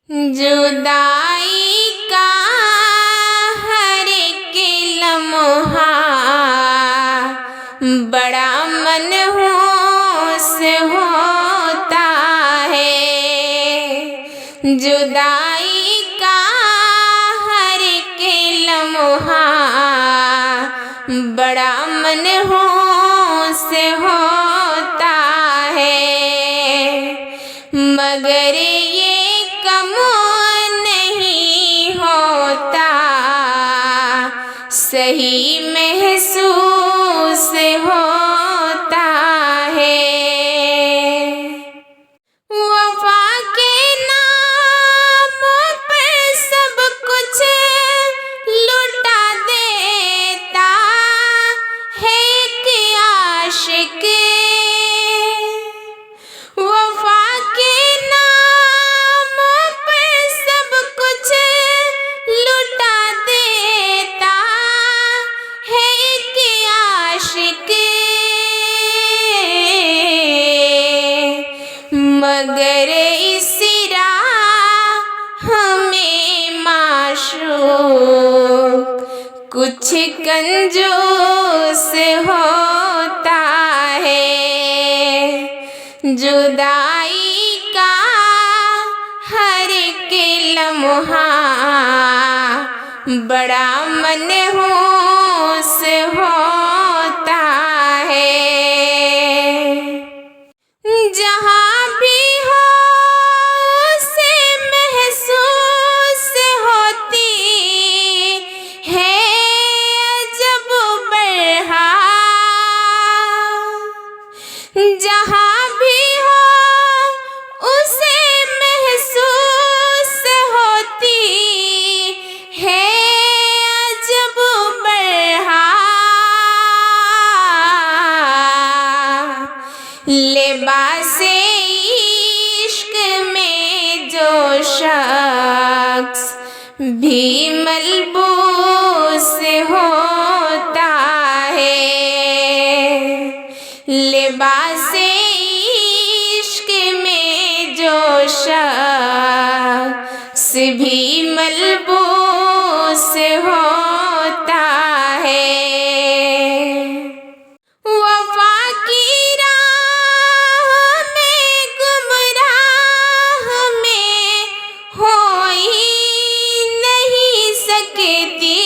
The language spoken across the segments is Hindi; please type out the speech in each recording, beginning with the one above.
जुदाई का हर एक लम्हा बड़ा मनहूस होता है। जुदाई का हर एक लम्हा बड़ा मनहूस होता है, मगर ये कम नहीं होता, सही महसूस होता है। वफा के नाम पर सब कुछ लुटा देता है एक आशिक। वफा के नाम पर सब कुछ लुटा देता है एक आशिक, मगर इस राह में माशूक कुछ कंजूस होता है। जुदाई का हर एक लम्हा बड़ा मनहूस होता है। जहाँ भी हो उसे महसूस होती है अजब बरहा। जहाँ भी हो उसे महसूस होती है अजब बरहा। लिबासे इश्क में जो शख्स भी मलबूस होता है, लिबासे इश्क में जो शख्स भी मलबूस होता है। वफा की राह में गुमराह में हो ही नहीं सकती।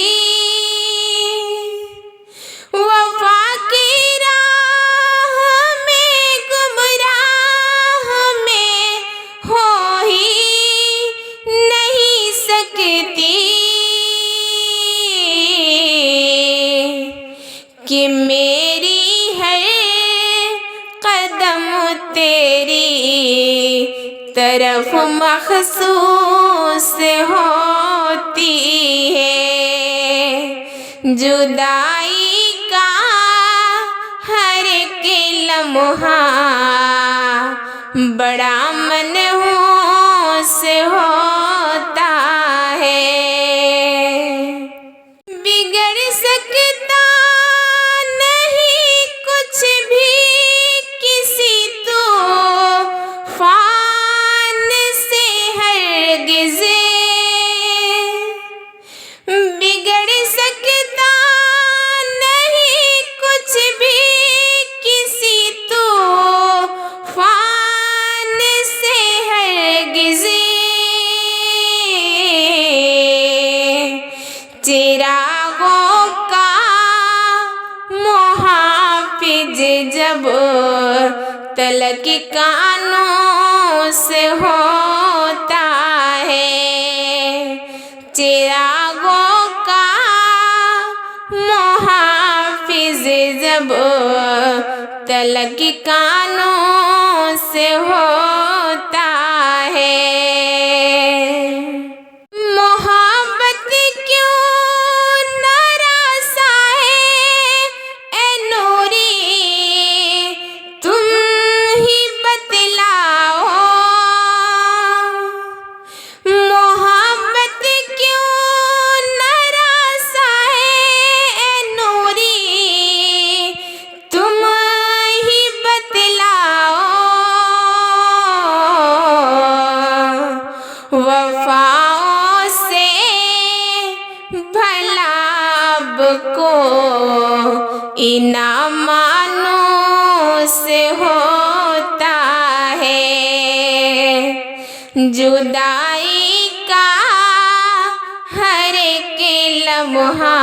वफा की राह में गुमराह में हो ही नहीं सकती, कि मेरी हर कदम तेरी तरफ मखसूस होती है। जुदाई का हर एक लम्हा बड़ा मनहूस होता है। बिगड़ सकता नहीं कुछ भी किसी तूफान से हरगिज़। बिगड़ सकता नहीं कुछ भी किसी तूफान से हरगिज़। चिरागों का मुहाफिज जब तलक कानों से होता है, चिरागों का मुहाफिज जब तलक कानों से होता है। मोहब्बत क्यों नारासा है ए नूरी, तुम ही बतलाओ। मोहब्बत क्यों नारासा है ए नूरी, तुम ही बतलाओ। वफाओं से भला अब को इनामानों से होता है। जुदाई का हर एक लम्हा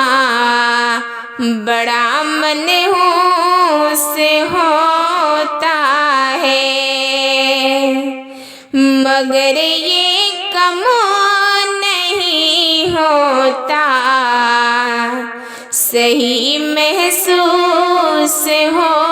बड़ा मनहूस से होता है, मगर ये कम नहीं होता, सही महसूस हो